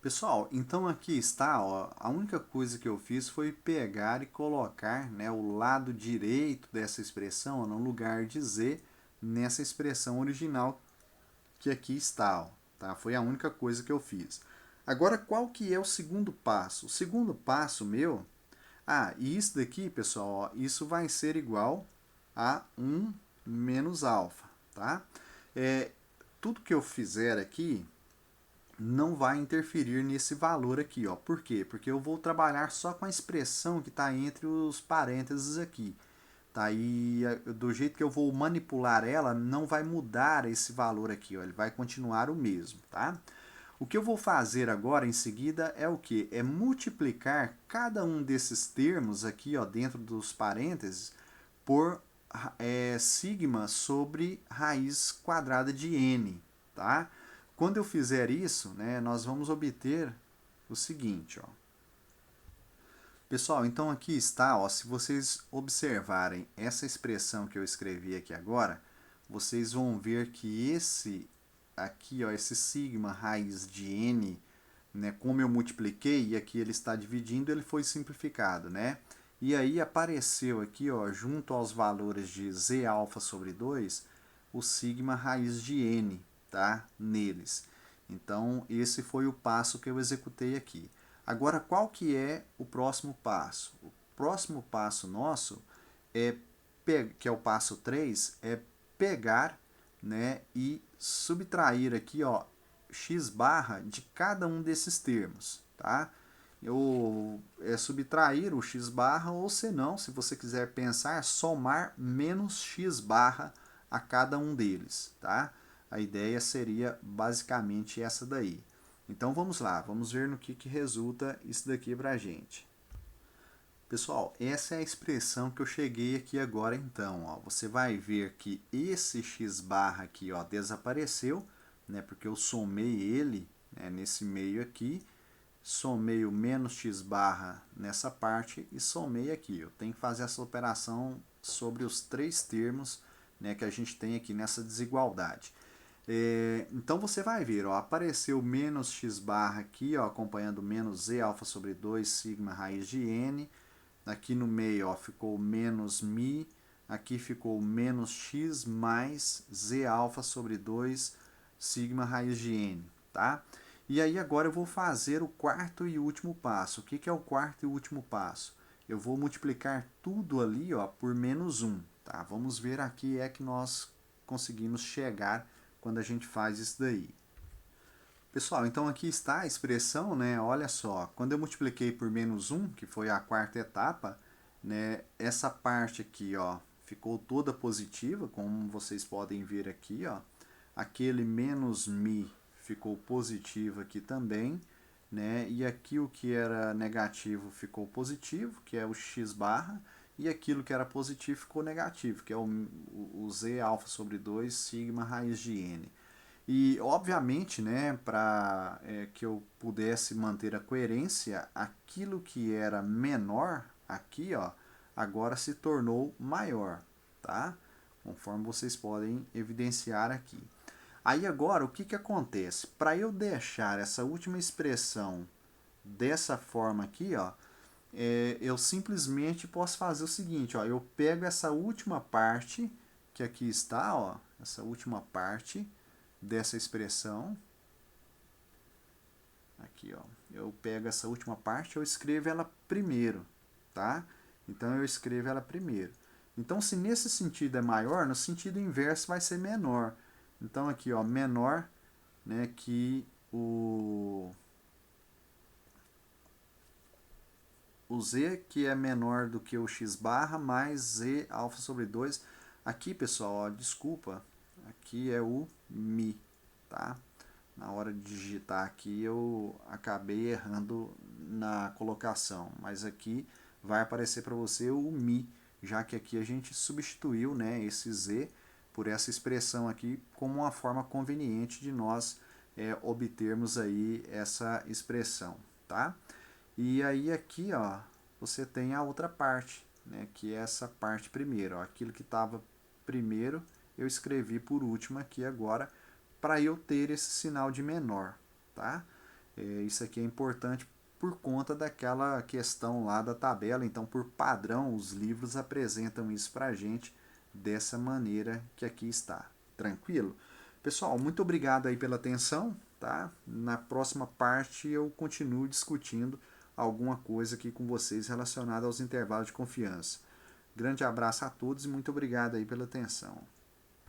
Pessoal, então aqui está, ó, a única coisa que eu fiz foi pegar e colocar, né, o lado direito dessa expressão, ó, no lugar de z, nessa expressão original que aqui está, ó, tá? Foi a única coisa que eu fiz. Agora, qual que é o segundo passo? O segundo passo meu, e isso daqui, pessoal, ó, isso vai ser igual a 1 menos alfa, tá? Tudo que eu fizer aqui não vai interferir nesse valor aqui, ó. Por quê? Porque eu vou trabalhar só com a expressão que está entre os parênteses aqui. Tá? E do jeito que eu vou manipular ela, não vai mudar esse valor aqui, ó. Ele vai continuar o mesmo, tá? O que eu vou fazer agora em seguida é o que? É multiplicar cada um desses termos aqui, ó, dentro dos parênteses, por sigma sobre raiz quadrada de n, tá? Quando eu fizer isso, né, nós vamos obter o seguinte, ó. Pessoal, então aqui está, ó, se vocês observarem essa expressão que eu escrevi aqui agora, vocês vão ver que esse aqui, ó, esse sigma raiz de n, né, como eu multipliquei e aqui ele está dividindo, ele foi simplificado, né? E aí apareceu aqui, ó, junto aos valores de z alfa sobre 2, o sigma raiz de n, tá? Neles. Então, esse foi o passo que eu executei aqui. Agora, qual que é o próximo passo? O próximo passo nosso, que é o passo 3, é pegar, né, e subtrair aqui, ó, x barra de cada um desses termos, tá? Subtrair o x barra, ou se não, se você quiser pensar, somar menos x barra a cada um deles, tá? A ideia seria basicamente essa daí. Então vamos lá, vamos ver no que resulta isso daqui para a gente. Pessoal, essa é a expressão que eu cheguei aqui agora então. Ó. Você vai ver que esse x barra aqui, ó, desapareceu, né, porque eu somei ele, né, nesse meio aqui, somei o menos x barra nessa parte e somei aqui. Eu tenho que fazer essa operação sobre os três termos, né, que a gente tem aqui nessa desigualdade. Então você vai ver, ó, apareceu menos x barra aqui, ó, acompanhando menos z alfa sobre 2 sigma raiz de n. Aqui no meio, ó, ficou menos mi, aqui ficou menos x mais z alfa sobre 2 sigma raiz de n, tá? E aí agora eu vou fazer o quarto e último passo. O que é o quarto e último passo? Eu vou multiplicar tudo ali, ó, por menos 1, tá? Vamos ver aqui é que nós conseguimos chegar quando a gente faz isso daí. Pessoal, então aqui está a expressão, né? Olha só, quando eu multipliquei por menos 1, que foi a quarta etapa, né? Essa parte aqui, ó, ficou toda positiva, como vocês podem ver aqui, ó. Aquele menos mi ficou positivo aqui também, né? E aqui o que era negativo ficou positivo, que é o x barra, e aquilo que era positivo ficou negativo, que é o z alfa sobre 2 sigma raiz de n. E, obviamente, né, para que eu pudesse manter a coerência, aquilo que era menor aqui, ó, agora se tornou maior, tá? Conforme vocês podem evidenciar aqui. Aí agora, o que acontece? Para eu deixar essa última expressão dessa forma aqui, ó, eu simplesmente posso fazer o seguinte, ó, eu pego essa última parte que aqui está, ó, essa última parte dessa expressão, aqui, ó, eu pego essa última parte, eu escrevo ela primeiro, tá? Então eu escrevo ela primeiro. Então, se nesse sentido é maior, no sentido inverso vai ser menor. Então aqui, ó, menor, né, que o z, que é menor do que o x barra, mais z alfa sobre 2. Aqui, pessoal, ó, desculpa, aqui é o mi, tá? Na hora de digitar aqui eu acabei errando na colocação, mas aqui vai aparecer para você o mi, já que aqui a gente substituiu, né, esse z por essa expressão aqui como uma forma conveniente de nós obtermos aí essa expressão, tá? E aí aqui, ó, você tem a outra parte, né, que é essa parte primeiro, ó, aquilo que estava primeiro eu escrevi por último aqui agora para eu ter esse sinal de menor, tá? Isso aqui é importante por conta daquela questão lá da tabela, então por padrão os livros apresentam isso para a gente dessa maneira que aqui está, tranquilo? Pessoal, muito obrigado aí pela atenção, tá? Na próxima parte eu continuo discutindo alguma coisa aqui com vocês relacionada aos intervalos de confiança. Grande abraço a todos e muito obrigado aí pela atenção.